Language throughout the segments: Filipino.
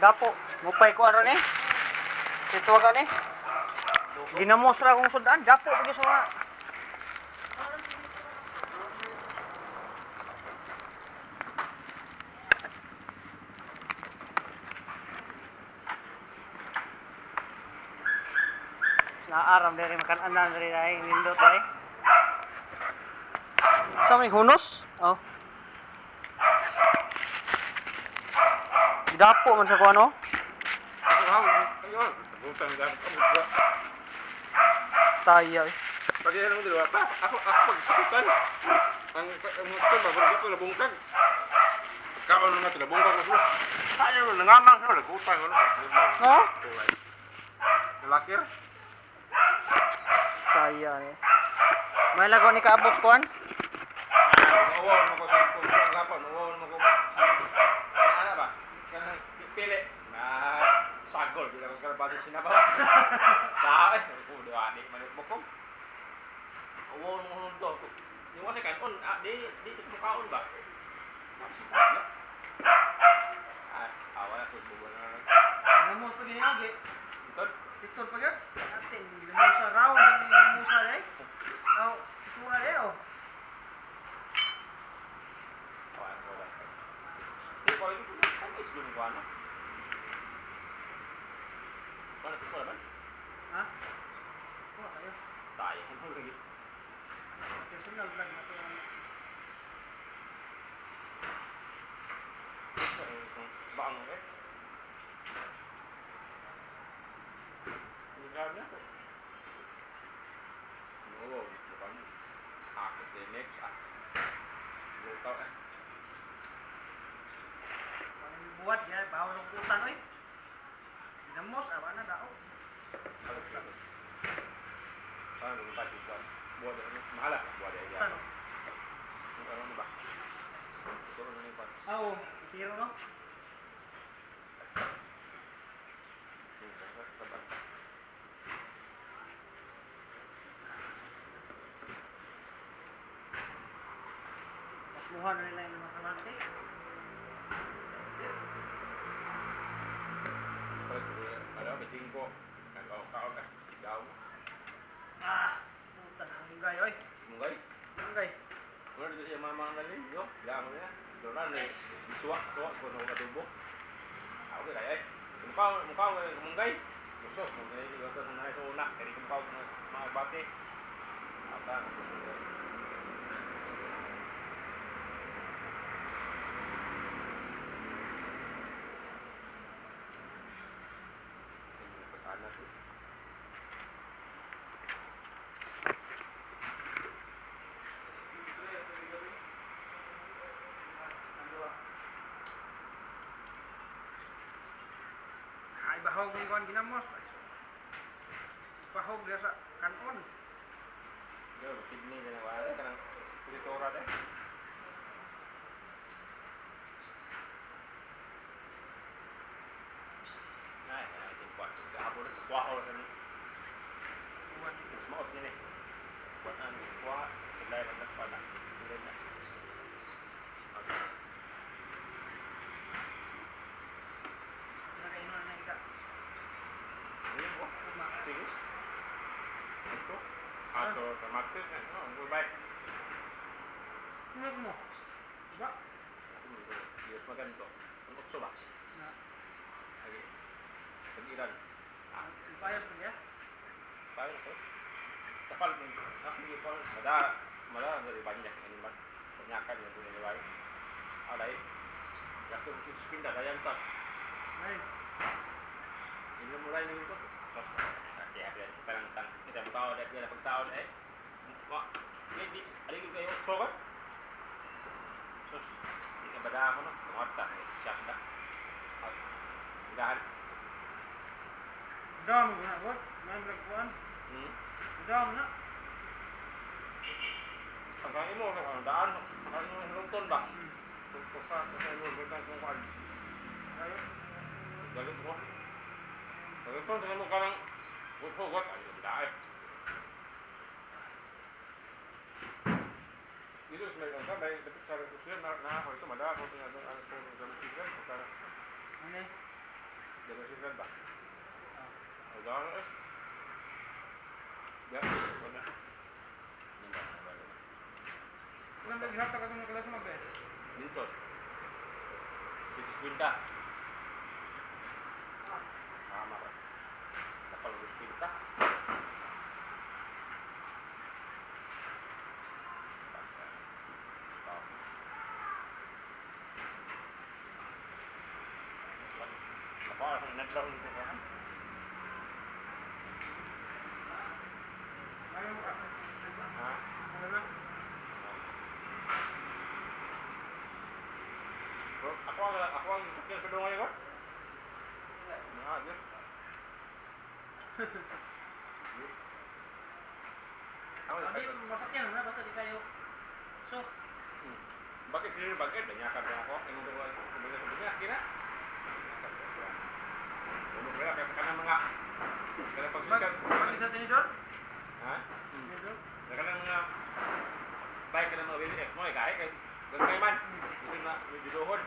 Dapo, mupay ko ano ni? Ito ka ni? Ginamos ra kong sudan, dapo pagi sa mga. Naaram dari makan anan dari ay nindot ay. Sa may hunos? Oh. Dapo man sa kuno. Tayo. Pagi ano mo dalawa pa? Ako pagsakitan. Ang mutan ba ko labungkag. Kaon nga labungkag ko. Ano nangamang sa lagutang ano? No? Lakir. Tayo ni. May lago ni kaabot kuan? Awon mo ko sa gapon, awon mo ko. Ano ba? Kana pili na sagol bila ko sa base sinaba. Dai, ko do ani manit mo ko. Awon mo do ko. Yung kasi kanon, di mo kaon ba? Ay, awala ko bubo na. Namos pagi agi. Ikot. Tiktok pagi. Atin, namos sa raw, namos sa ay. Oh, tuwa ay oh. Di ko itu kan is dun ko ano. Mana ko ba? Ha? Oh, tayo. Tayo mo lagi. Personal vlog na to. Bang eh. Enggak na. Oh, bukan. Aku tenek ah. Lokal eh. Buat ya, bawa lungkutan oi. Namos awana dao. Halus halus. Sana lupa juga. Buat ini mahal lah buat dia. Ano? Ano ba? Turun ni pa. Oh, itiro no. Muha na nila yung mga kamante. Ada meeting ko. Kau dah jauh. Ah, puta na munggay oi. Munggay. Munggay. Wala dito siya mamang nalin. Yo, yang niya. Doon na suwak ko ng adobo. Ako kaya mukha munggay. Gusto munggay dito sa nai sa una. Kaya mukha mga bate. Ata. Ay bahog ni kon ginamos. Bahog dia sa kanon. Yo, kidney na wala kanang fritora deh. Nah, itu buat apa dah kuah orang ni. Buat Semua ni. Buat kuah selai banyak pada. na na ika. Ini buat tinggi. Itu atau tomatis kan, no, baik. Ano mo? Ba? Dia makan tu. Untuk coba. Na Lagi. Pengiran. bayar pa ya. Baik tu. Kapal ni. Aku ni pun malah dari banyak ini mat. Penyakan yang punya baik. Ada ini. Jatuh mesti pindah daya entar. Ay, Ini mulai ni tu. Terus dia sekarang tang kita tahu dia tahu eh. Mak, ni ada juga yang so kan? Terus ini benda apa nak? Mata siap dah. Dah. dam na bot. May blagkuan. Dam na. Ang imo sa daan, ang lungton ba? Kung sa mo butang kung kan. Ayo. Galit ko. Galit ko sa mo kanang hugot ay dai. Dito sa may sa may dapat sa kusyan na ako ito mada ko sa ano sa kusyan para Ano? Generation ba? Udah eh. Ya, benar. Ilan ba gihapon ka ng klase mo, be? Lintos. Sisis Quinta. Tama ka. Kapal Sisis Quinta. Apa ang naglaw nito ka? Ayaw ka. Ha? Ano na? Bro, ako ang sakyan sa dungay ko. Nah, dia. Hindi, masakyan na. Basta di kayo. Sus. Bakit sini bakit banyak kan ako? Yang untuk sebenarnya kira. Untuk berapa sekarang mga kada pagsikat. Bakit sa tinidor? Ha? Tinidor? Sekarang mga baik kada mga bili mo kay gagmay man. Gusto na didohon.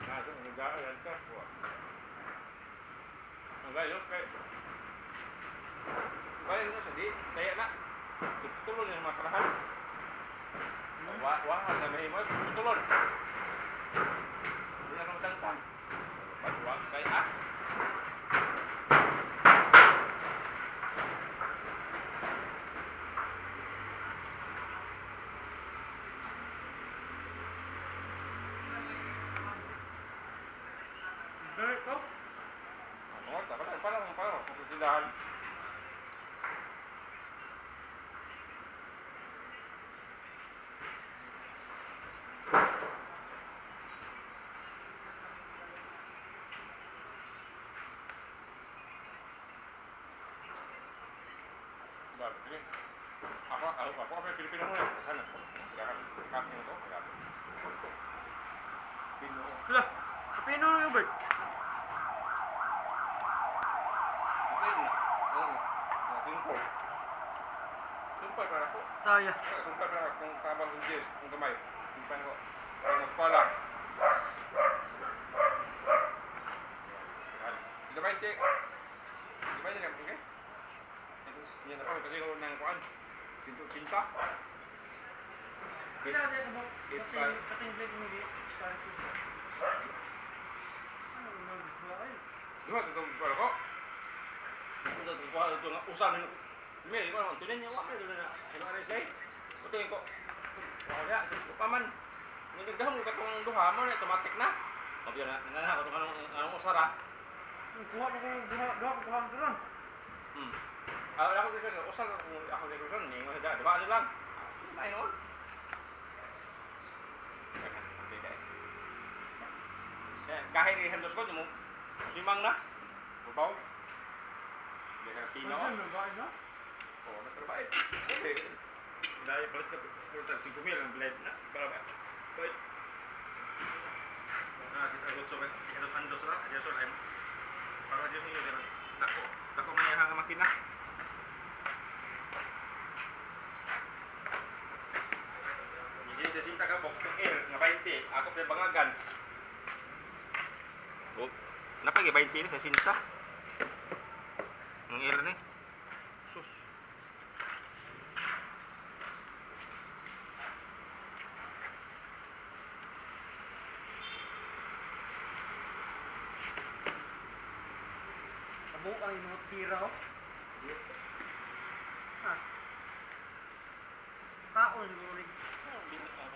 Nah, itu negara dan kafir. Enggak, yuk kayak baik itu sedih, kayak nak tulun yang masalahan. Wah, sama himau tulun. Dia akan tentang. Wah, kayak ah. Dari ko? Oh, parang kesudahan. Jadi apa Filipino mo yan? Sana. Jangan kami itu. Pino. Hala. Kapino yung bird? Ini. Simple. Simple para ako. Saya. Simple para kung tabang English, kung gamay. Simple ko. Ang sekolah. Di ba inte? Di ba niya okay? Yan ako kasi ko nang kuan. Cinta. Kailan din mo? Ipa. Patingin mo di. Ano mo dito ay? Di ba ito para ko? Ito ko ito nga usan ni. May di ba tunan niya wa may tunan na. Ano ari say? Ito ko. Wala sa paman. Nung dahon ko katong duha mo na automatic na. Obyo na nga ko anong usara. Kuha mo kung duha ko kuha mo doon. Ako dito usar ako dito ningo da diba ano lang. May noon. Kahit i-handos ko mo simang na. Babaw. Dia kan Pino. Ano ba ino? Oh, na terbaik. Okay. Dahil palit ka pulutan 5,000 ang blade na. Para ba? Baik. Nah, kita ikut coba handos lah. Dia soal ayam. Para dia ni dia takut may hang makina. Jadi dia cinta ka box ng air nga 20. Ako pa bangagan. Oh, napagi 20 ni sa sinta. Ang air ni. Sus. Abo ang mga tira. Ha. Kaon siguro rin.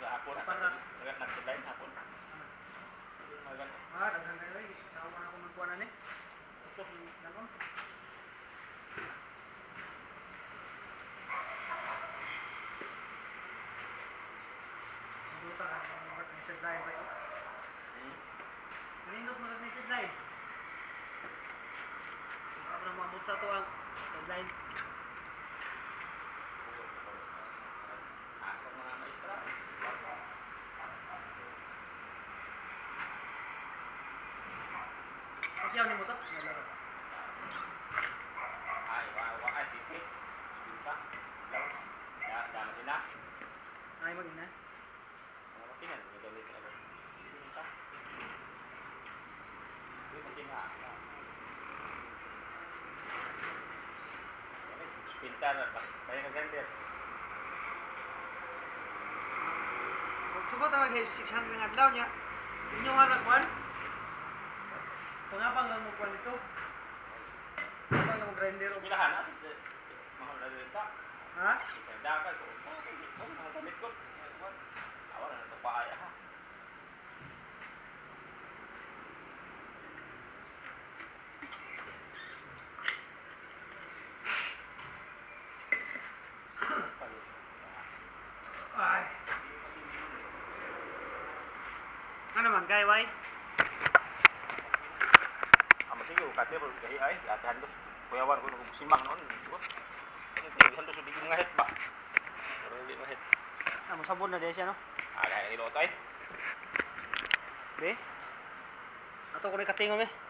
Ako na para nagtulain hapon. Magan. Daghan kayo eh. Sawa na ako magkuha na ni. Tapos, nanon. Siguro ka mag-message live ba ito? Nindot mag-message live. Ako na mabusa to ang live. Ako mga maestra. Sakyaw ni mo to. Ay, ay, sige. Pinta. Dama din na. Ay mo din na. Mga makinan, may gamit ako. Pinta. Hindi makina. Pinta na, kaya na ganda. Sugot ang mag-600 ng adlaw niya. Inyo nga nagkuhan? Pangapang lang magkuhan ito. Pangapang lang mag-grinder o. Pilahan na, mahal na rin ta. Ha? Dakan ko. Oh, mga gamit ko. Awan na ito paaya ha. Ay. Ano man, gayway? Sige, katir kahi ay, atihan dos. Kuyawan ko nung simang noon. Atihan dos biging ngahit ba? Pero hindi ngahit. Ah, masabon na din siya, no? Kaya ilotay. Be? Ato ko rin katingom eh.